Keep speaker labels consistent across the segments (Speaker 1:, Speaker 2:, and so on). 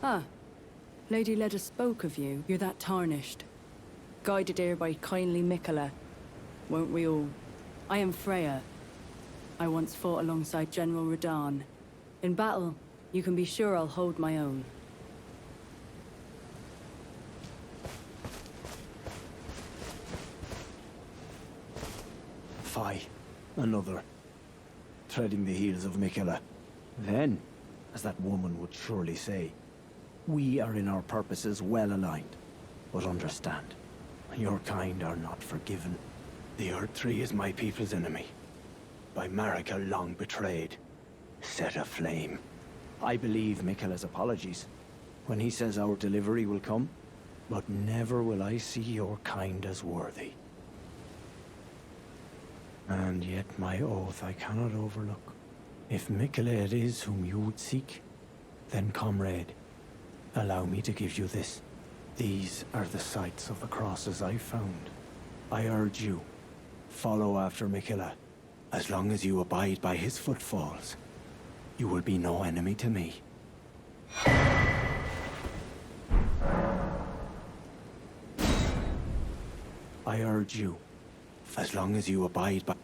Speaker 1: Ah, Lady Leda spoke of you. You're that tarnished. Guided here by kindly Mikola. Won't we all? I am Freyja. I once fought alongside General Radahn. In battle, you can be sure I'll hold my own.
Speaker 2: Fie, another. Treading the heels of Mikola. Then, as that woman would surely say, we are in our purposes well aligned. But understand, your kind are not forgiven. The Erdtree is my people's enemy. By Marika long betrayed. Set aflame. I believe Mikola's apologies when he says our delivery will come, but never will I see your kind as worthy. And yet my oath I cannot overlook. If Mikola it is whom you would seek, then comrade, allow me to give you this. These are the sites of the crosses I found. I urge you, follow after Mikola. As long as you abide by his footfalls, you will be no enemy to me. I urge you, as long as you abide by...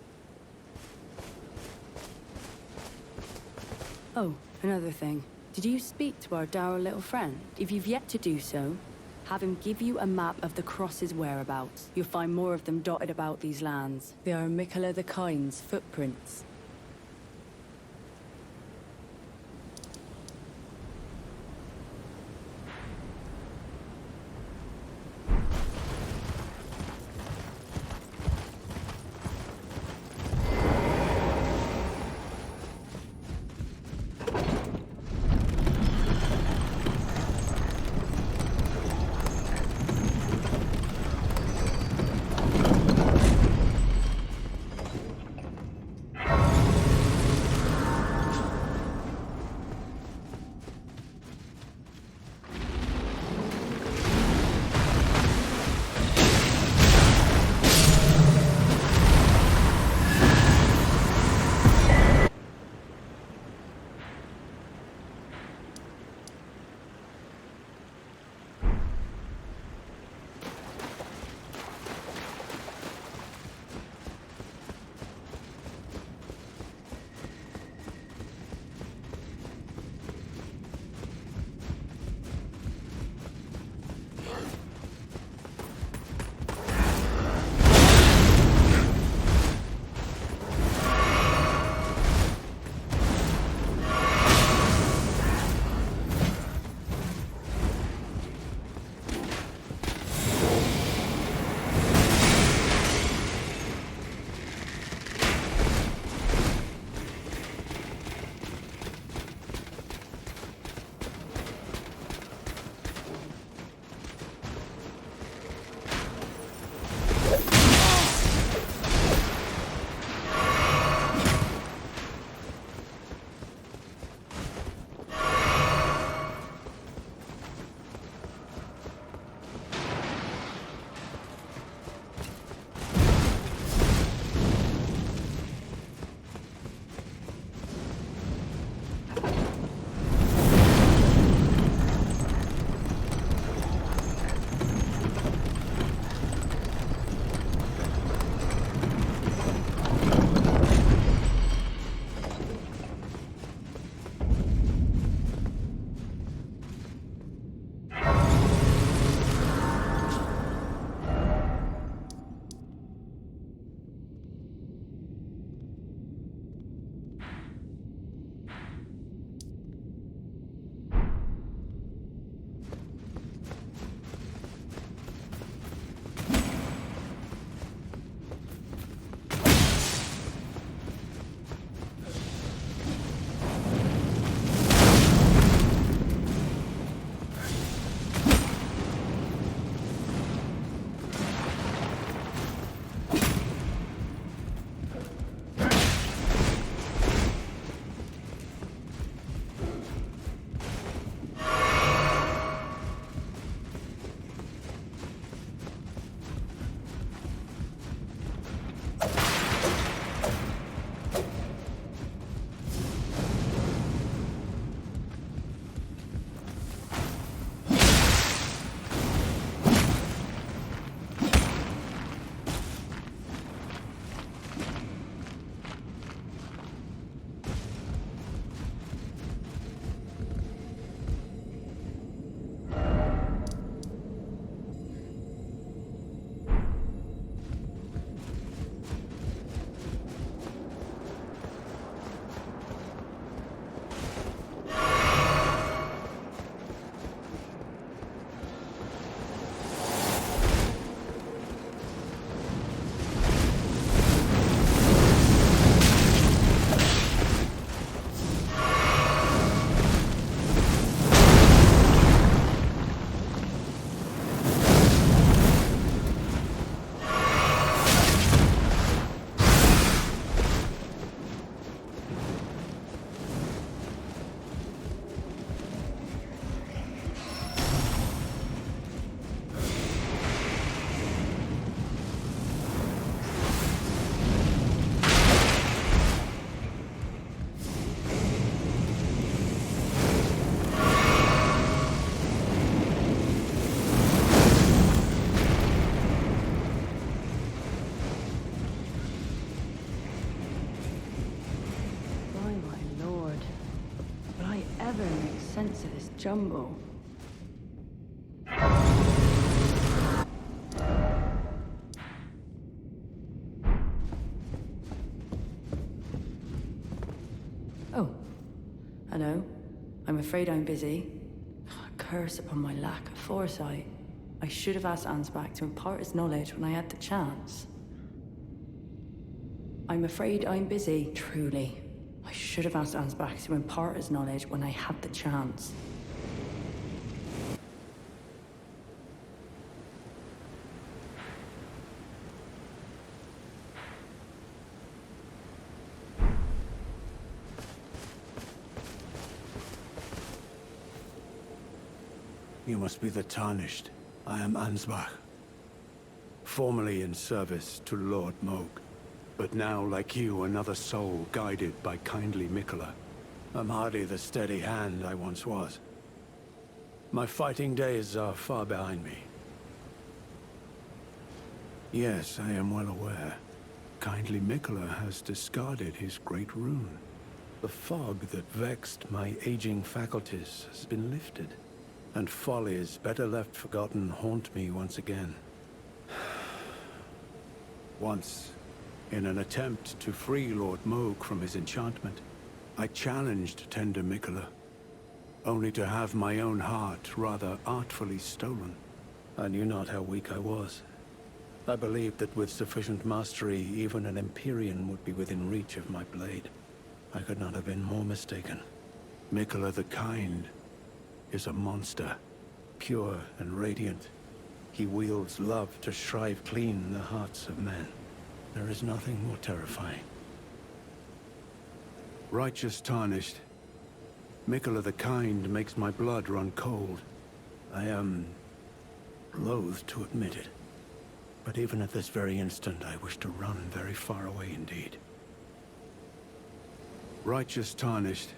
Speaker 1: Oh, another thing. Did you speak to our dour little friend? If you've yet to do so, have him give you a map of the Cross's whereabouts. You'll find more of them dotted about these lands. They are Mikola the Kind's footprints. sense of this jumble. Oh. Hello. I'm afraid I'm busy. Curse upon my lack of foresight. I should have asked Ansbach to impart his knowledge when I had the chance. I'm afraid I'm busy, truly. I should have asked Ansbach to impart his knowledge when I had the chance.
Speaker 3: You must be the Tarnished. I am Ansbach. Formerly in service to Lord Mohg, but now, like you, another soul guided by kindly Mikola. I'm hardly the steady hand I once was. My fighting days are far behind me. Yes, I am well aware. Kindly Mikola has discarded his great rune. The fog that vexed my aging faculties has been lifted. And follies better left forgotten haunt me once again. Once, in an attempt to free Lord Mohg from his enchantment, I challenged tender Mikola, only to have my own heart rather artfully stolen. I knew not how weak I was. I believed that with sufficient mastery, even an Empyrean would be within reach of my blade. I could not have been more mistaken. Mikola the Kind is a monster, pure and radiant. He wields love to shrive clean the hearts of men. There is nothing more terrifying. Righteous Tarnished, Mikola the Kind makes my blood run cold. I am loath to admit it, but even at this very instant I wish to run very far away indeed. Righteous Tarnished,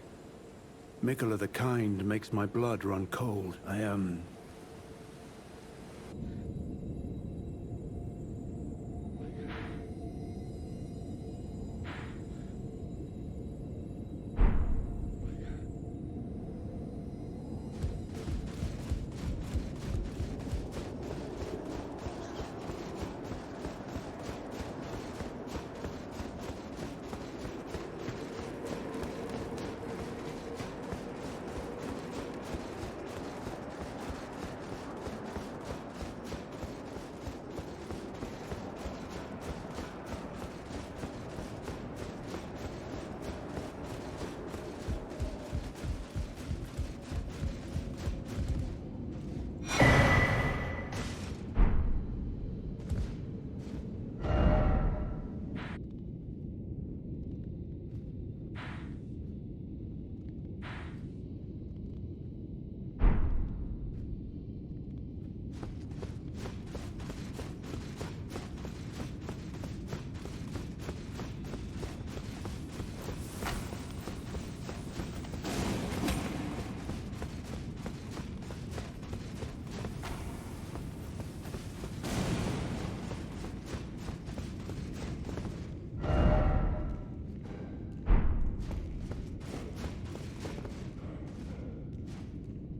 Speaker 3: Mikola the Kind makes my blood run cold. I am...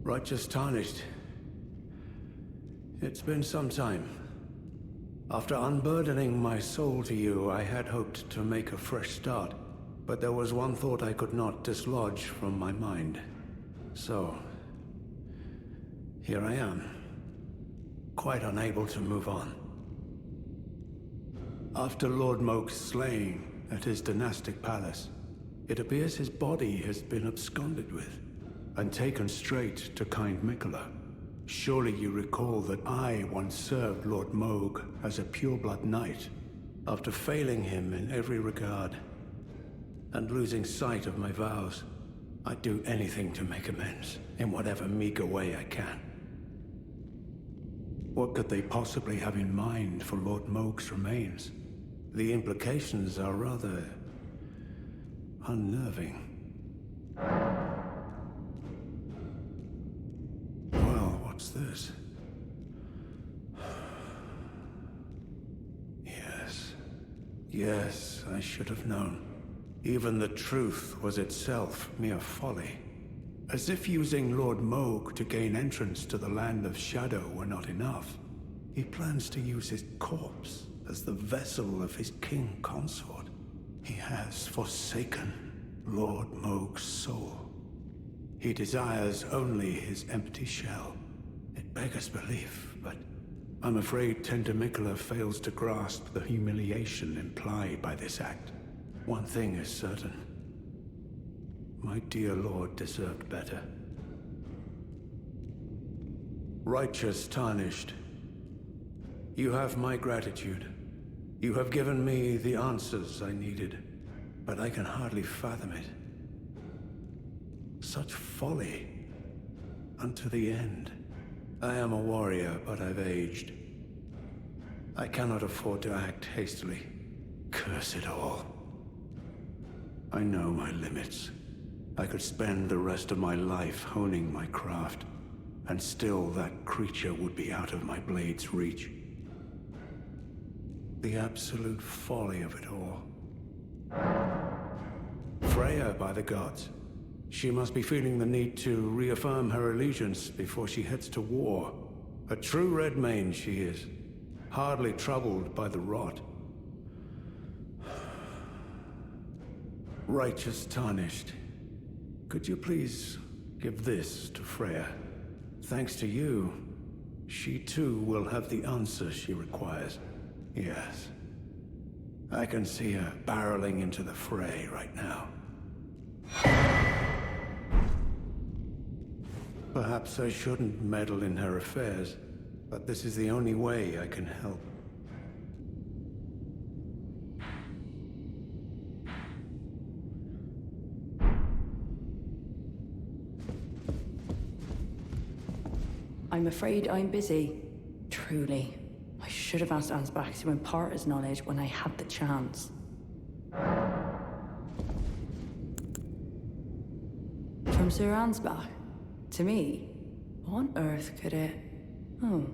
Speaker 3: Righteous Tarnished. It's been some time. After unburdening my soul to you, I had hoped to make a fresh start, but there was one thought I could not dislodge from my mind. So, here I am, quite unable to move on. After Lord Mohg's slaying at his dynastic palace, it appears his body has been absconded with and taken straight to kind Mikola. Surely you recall that I once served Lord Mohg as a pureblood knight, after failing him in every regard, and losing sight of my vows. I'd do anything to make amends, in whatever meager way I can. What could they possibly have in mind for Lord Mohg's remains? The implications are rather unnerving. What's this? Yes, I should have known. Even the truth was itself mere folly. As if using Lord Mohg to gain entrance to the Land of Shadow were not enough, he plans to use his corpse as the vessel of his king consort. He has forsaken Lord Mohg's soul. He desires only his empty shell. It beggars belief, but I'm afraid Tender Mikola fails to grasp the humiliation implied by this act. One thing is certain. My dear lord deserved better. Righteous Tarnished, you have my gratitude. You have given me the answers I needed, but I can hardly fathom it. Such folly. Unto the end. I am a warrior, but I've aged. I cannot afford to act hastily. Curse it all. I know my limits. I could spend the rest of my life honing my craft, and still that creature would be out of my blade's reach. The absolute folly of it all. Freyja, by the gods. She must be feeling the need to reaffirm her allegiance before she heads to war. A true Redmane she is, hardly troubled by the rot. Righteous Tarnished, could you please give this to Freyja? Thanks to you, she too will have the answer she requires. Yes. I can see her barreling into the fray right now. Perhaps I shouldn't meddle in her affairs, but this is the only way I can help.
Speaker 1: I'm afraid I'm busy. Truly. I should have asked Ansbach to impart his knowledge when I had the chance. From Sir Ansbach? To me? What on earth could it... Oh.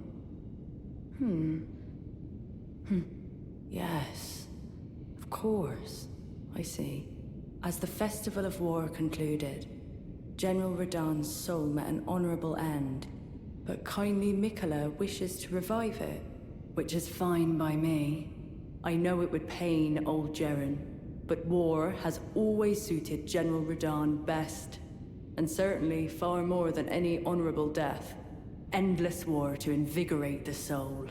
Speaker 1: Yes. Of course. I see. As the Festival of War concluded, General Radahn's soul met an honorable end, but kindly Mikola wishes to revive it, which is fine by me. I know it would pain old Jeren, but war has always suited General Radahn best, and certainly far more than any honorable death. Endless war to invigorate the soul,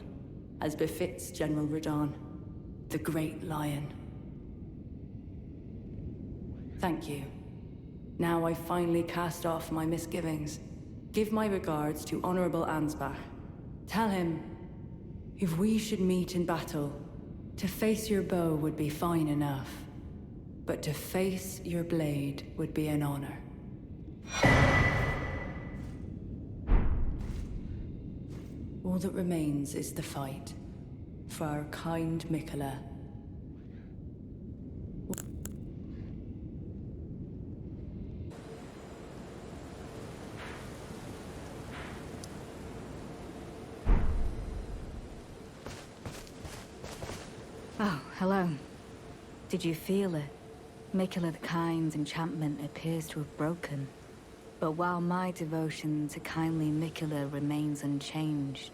Speaker 1: as befits General Radahn, the Great Lion. Thank you. Now I finally cast off my misgivings. Give my regards to Honorable Ansbach. Tell him, if we should meet in battle, to face your bow would be fine enough, but to face your blade would be an honor. All that remains is the fight, for our kind Mikola.
Speaker 4: Oh, hello. Did you feel it? Mikola the Kind's enchantment appears to have broken. But while my devotion to kindly Mikola remains unchanged,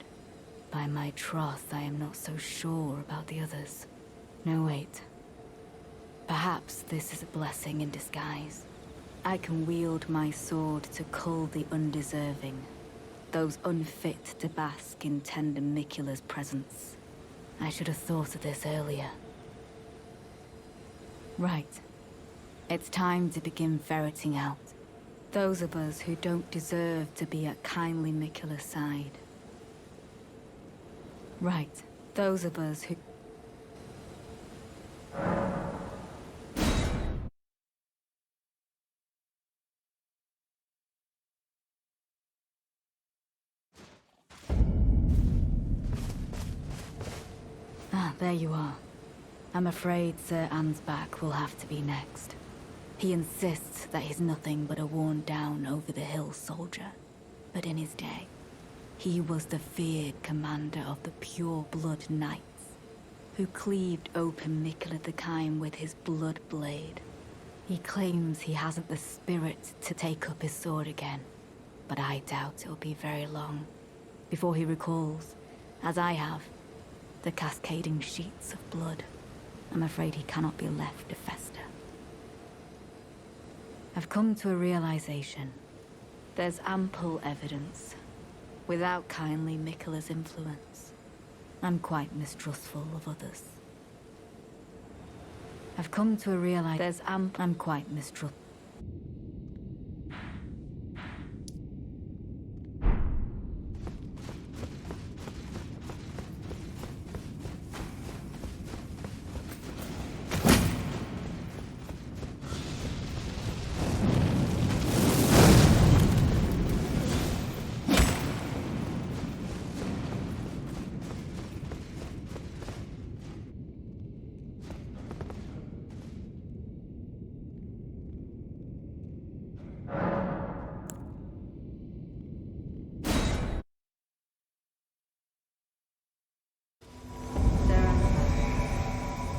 Speaker 4: by my troth I am not so sure about the others. No, wait. Perhaps this is a blessing in disguise. I can wield my sword to cull the undeserving, those unfit to bask in tender Mikola's presence. I should have thought of this earlier. Right. It's time to begin ferreting out those of us who don't deserve to be at kindly Mikola's side. Right. Those of us who... Ah, there you are. I'm afraid Sir Ansbach will have to be next. He insists that he's nothing but a worn-down over-the-hill soldier. But in his day, he was the feared commander of the pure-blood knights, who cleaved open Mikola the Kind with his blood blade. He claims he hasn't the spirit to take up his sword again, but I doubt it'll be very long before he recalls, as I have, the cascading sheets of blood. I'm afraid he cannot be left to fester. I've come to a realization. There's ample evidence. Without kindly Miquella's influence, I'm quite mistrustful of others. I've come to a realization. I'm quite mistrustful.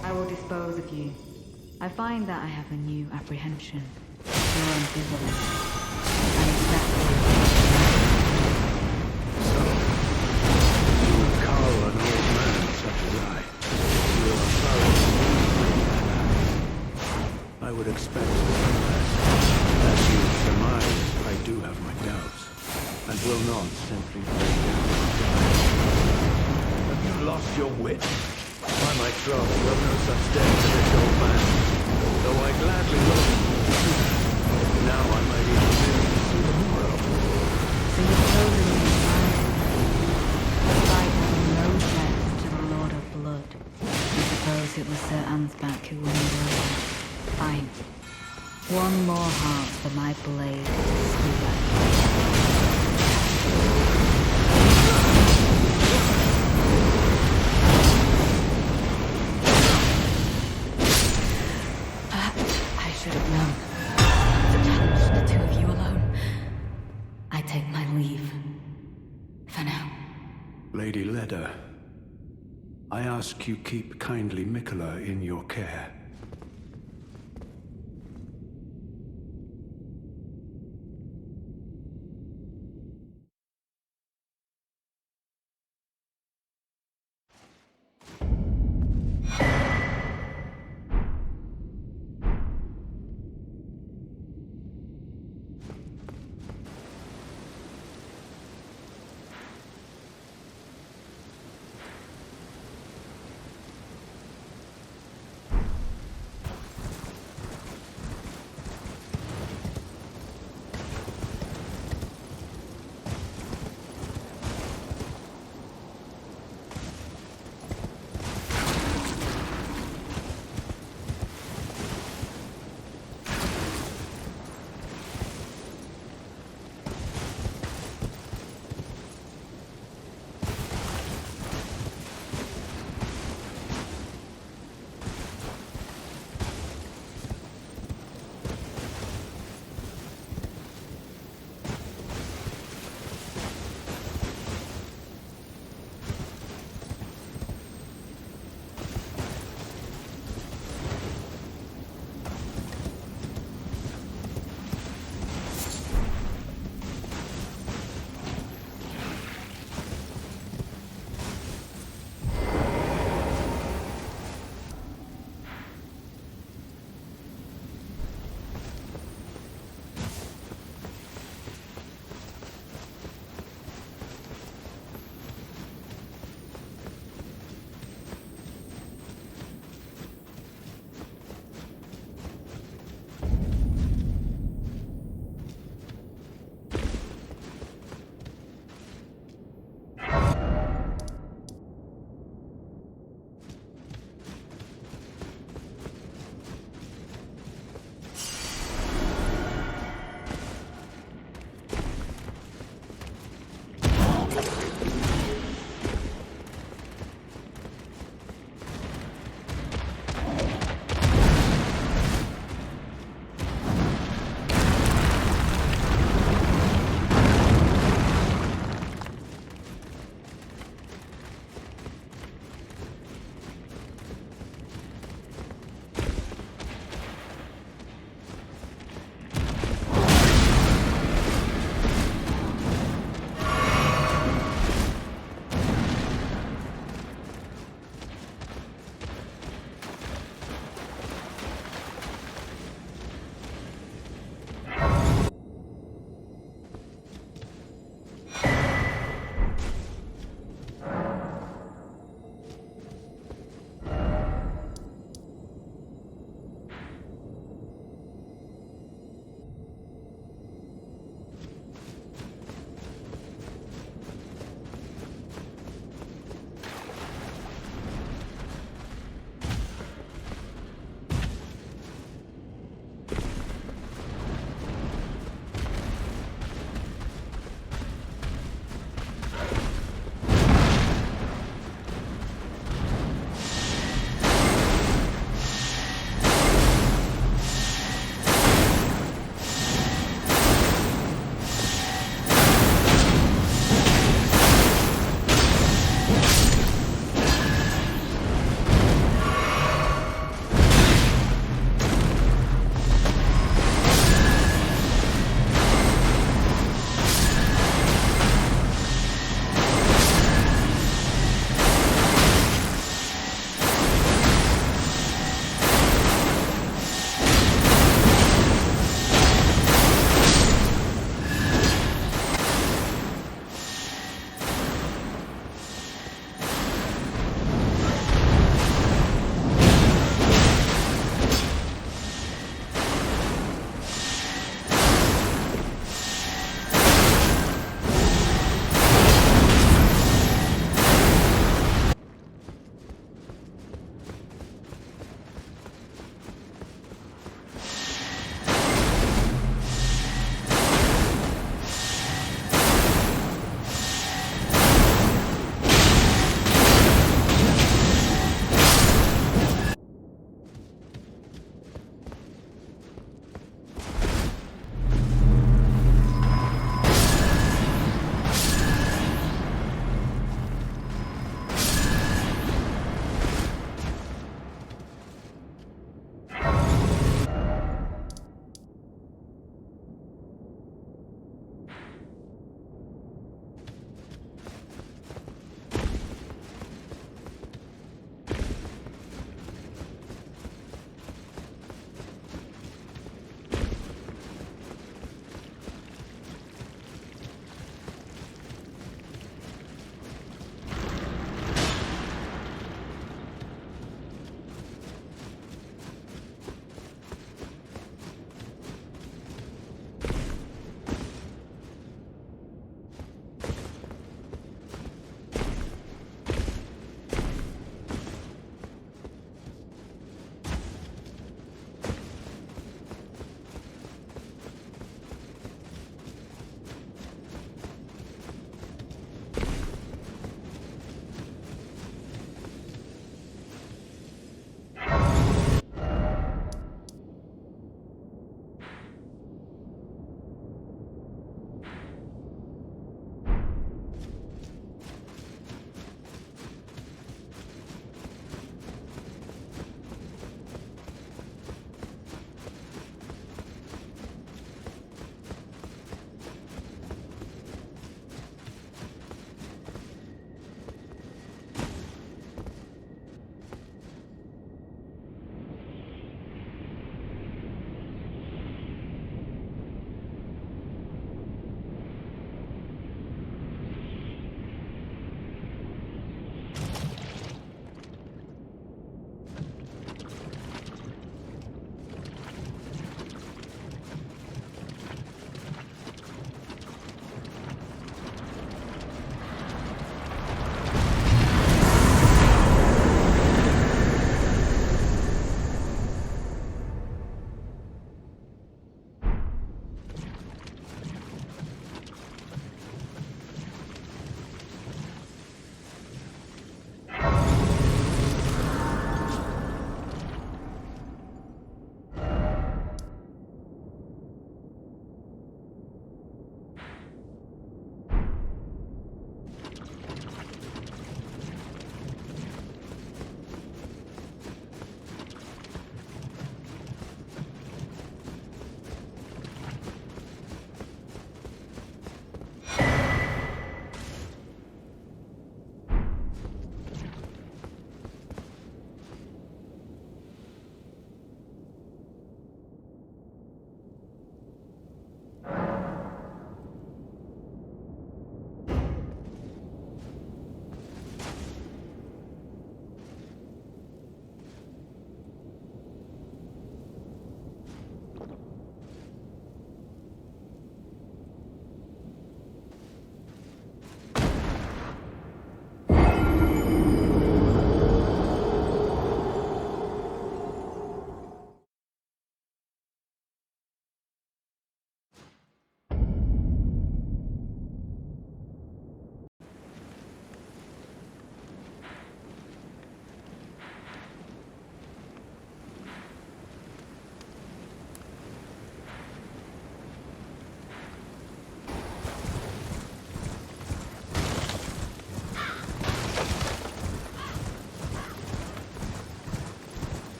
Speaker 4: I will dispose of you. I find that I have a new apprehension. Your ambivalence. And exactly.
Speaker 3: So, you would call an old man such as I. You are sorry to me. I would expect less. As you surmise, I do have my doubts, and will not simply lay down and die.
Speaker 2: Have you lost your wit? By my troth, you have no such day to this old man. Though I gladly will. Now I might even live to see the morrow.
Speaker 4: So you've chosen me despite having no threats to the Lord of Blood. I suppose it was Sir Ansbach who won me over. Fine. One more heart for my blade to skewer. I should have known. To challenge the two of you alone. I take my leave. For now.
Speaker 3: Lady Leda, I ask you keep kindly Miquella in your care.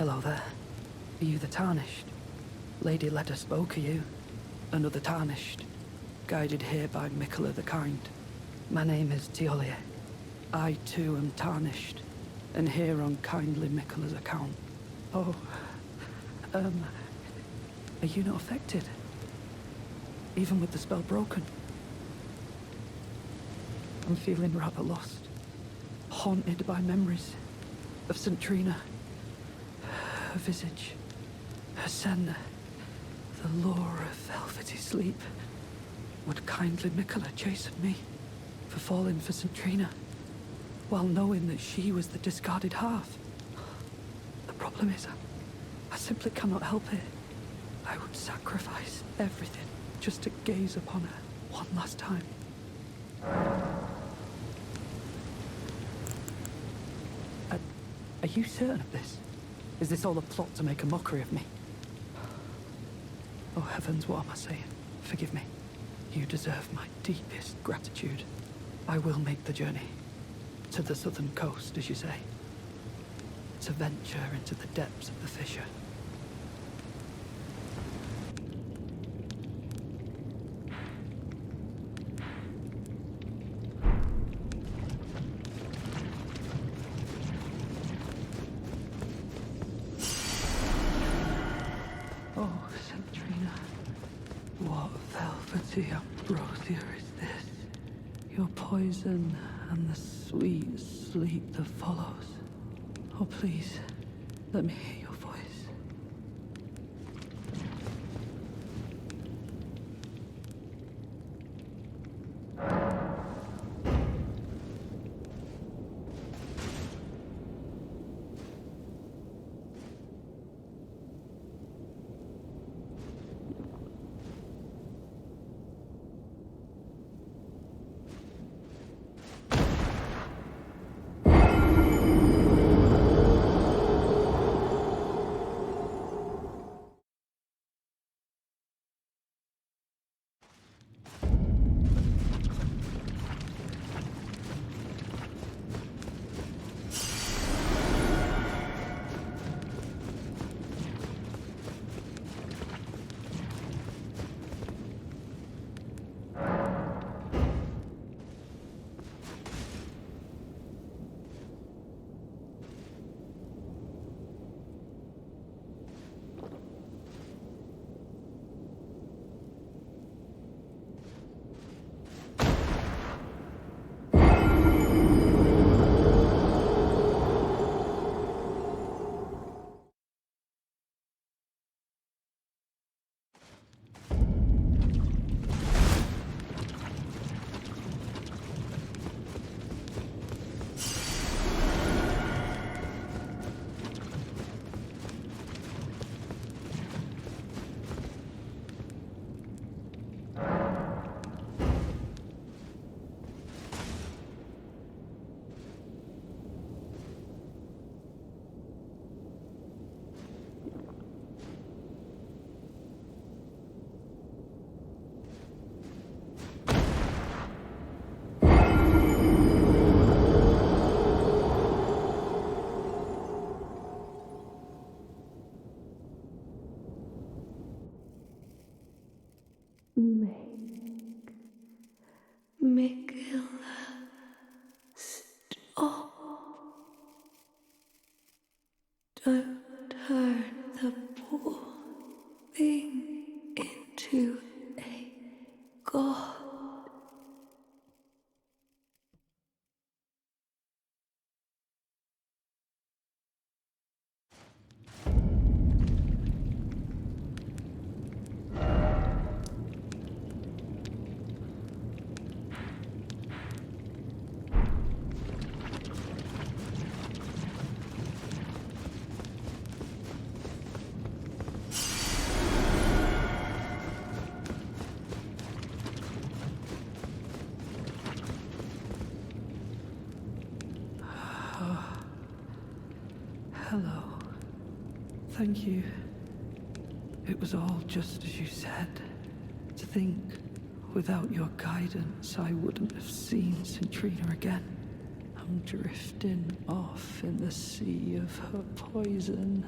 Speaker 5: Hello there. Are you the Tarnished? Lady Leda spoke of you. Another Tarnished. Guided here by Mikola the Kind. My name is Thiollier. I too am Tarnished. And here on kindly Mikola's account. Oh, are you not affected? Even with the spell broken? I'm feeling rather lost. Haunted by memories of St. Trina. Her visage. Her scent. The lure of velvety sleep. Would kindly Mikola chasten me for falling for St. Trina, while knowing that she was the discarded half? The problem is, I simply cannot help it. I would sacrifice everything just to gaze upon her one last time. Are you certain of this? Is this all a plot to make a mockery of me? Oh heavens, what am I saying? Forgive me. You deserve my deepest gratitude. I will make the journey. To the southern coast, as you say. To venture into the depths of the Fissure. Oh, St. Trina. What velvety ambrosia is this? Your poison and the sweet sleep that follows. Oh, please, let me hear your voice.
Speaker 6: Mikola, stop. Don't turn the poor thing into a god.
Speaker 5: Hello. Thank you. It was all just as you said. To think, without your guidance, I wouldn't have seen St. Trina again. I'm drifting off in the sea of her poison.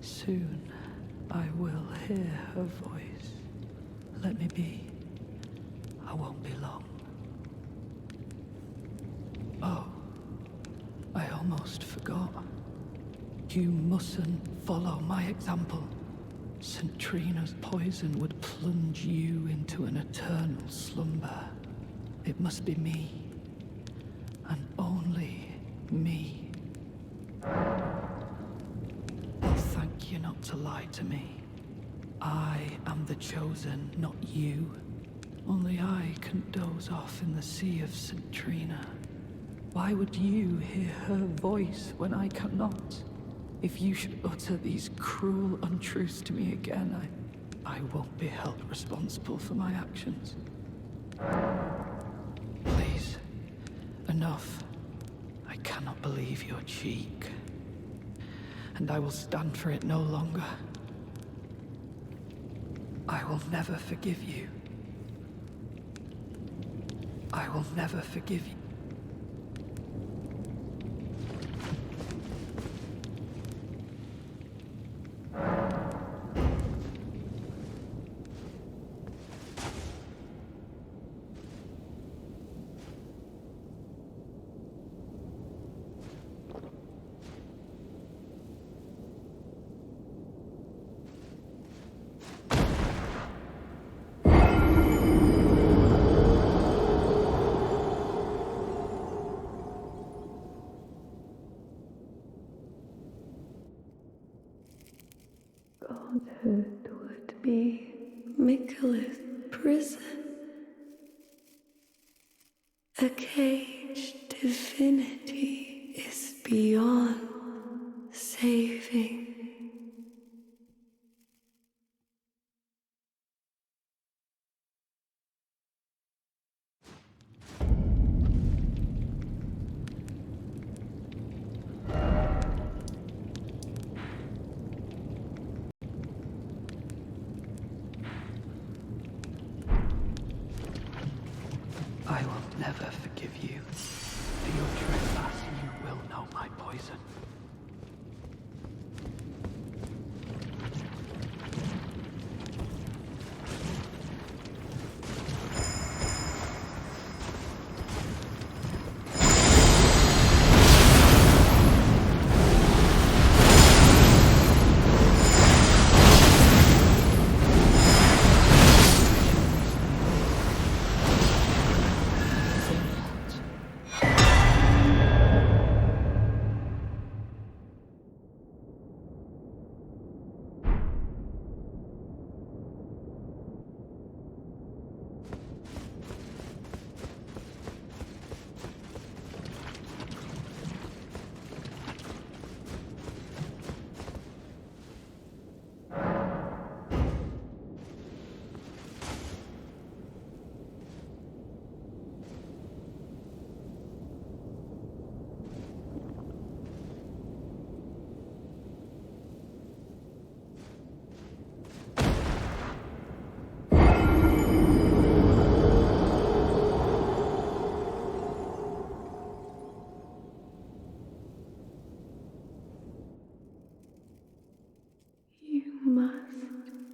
Speaker 5: Soon, I will hear her voice. Let me be. I won't be long. Oh, I almost forgot. You mustn't follow my example. St. Trina's poison would plunge you into an eternal slumber. It must be me, and only me. I'll thank you not to lie to me. I am the chosen, not you. Only I can doze off in the sea of St. Trina. Why would you hear her voice when I cannot? If you should utter these cruel untruths to me again, I won't be held responsible for my actions. Please, enough. I cannot believe your cheek. And I will stand for it no longer. I will never forgive you. I will never forgive you.
Speaker 6: Godhood would be Miquella's prison. A caged divinity is beyond saving.
Speaker 5: I will never forgive you. For your trespass, you will know my poison.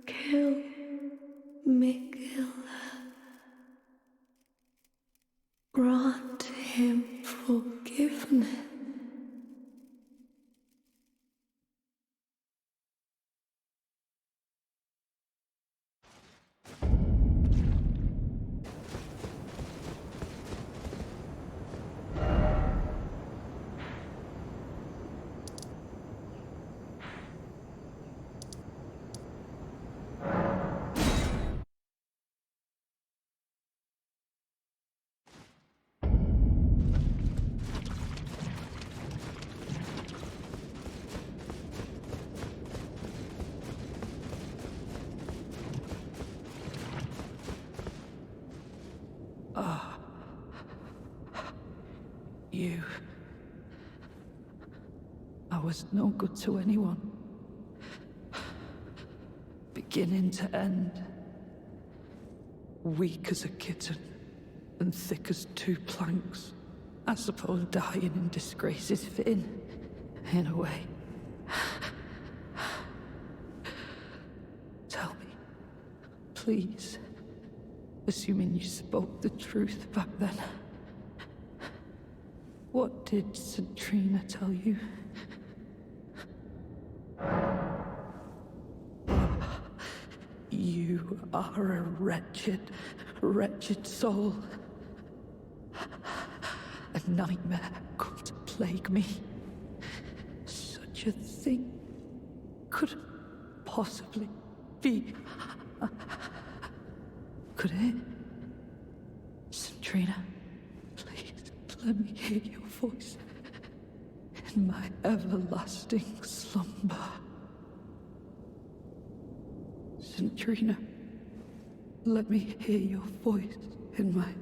Speaker 6: Kill Miquella. Grant him forgiveness.
Speaker 5: You. I was no good to anyone. Beginning to end. Weak as a kitten, and thick as two planks. I suppose dying in disgrace is fitting, in a way. please. Assuming you spoke the truth back then. What did St. Trina tell you? You are a wretched, wretched soul. A nightmare come to plague me. Such a thing could possibly be. Could it? St. Trina, please let me hear your voice in my everlasting slumber. St. Trina, let me hear your voice in my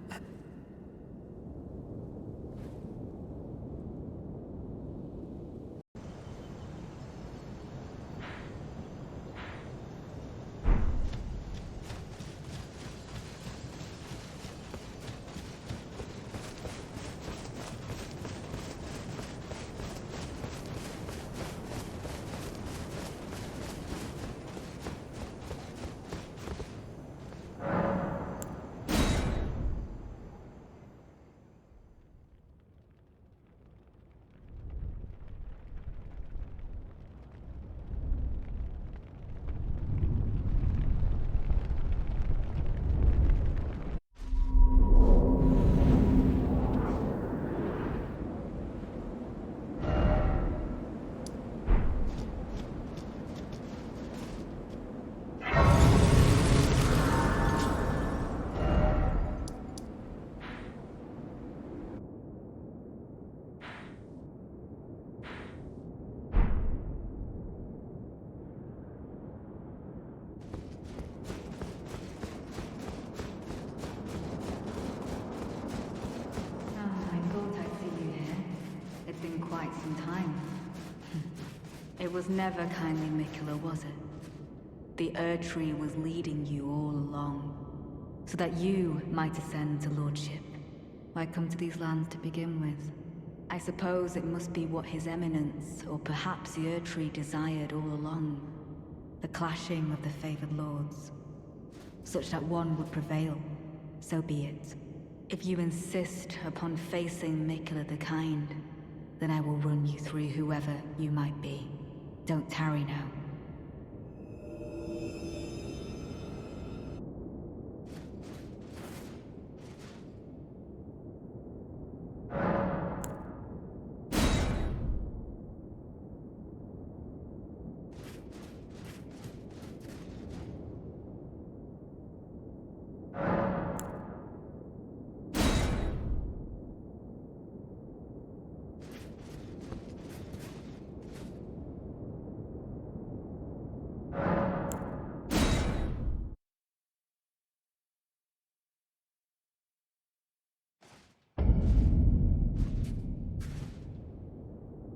Speaker 4: It was never kindly Miquella, was it? The Erdtree was leading you all along, so that you might ascend to lordship. Why come to these lands to begin with? I suppose it must be what His Eminence, or perhaps the Erdtree desired all along. The clashing of the favored lords. Such that one would prevail, so be it. If you insist upon facing Miquella the Kind, then I will run you through whoever you might be. Don't tarry now.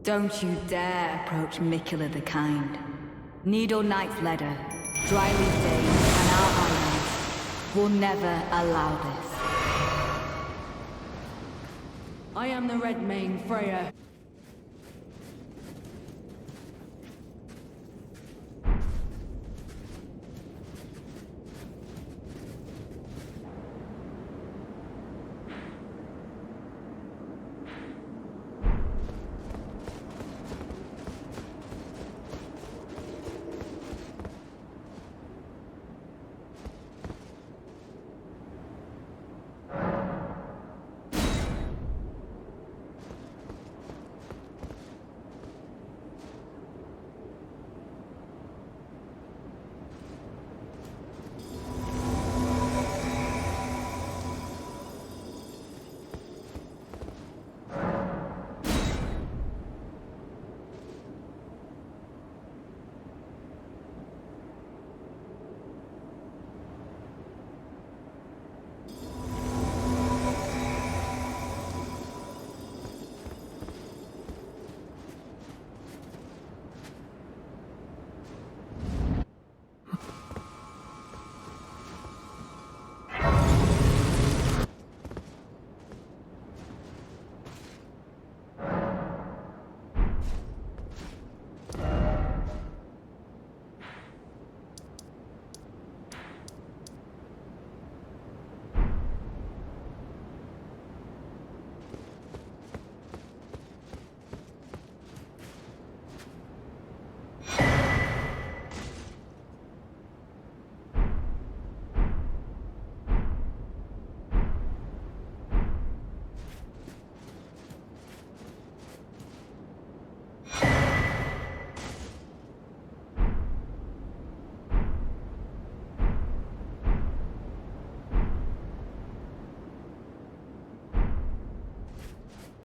Speaker 4: Don't you dare approach Miquella the Kind. Needle Knight's Leda, Dryleaf Days, and our allies will never allow this.
Speaker 1: I am the Red Mane, Freyja.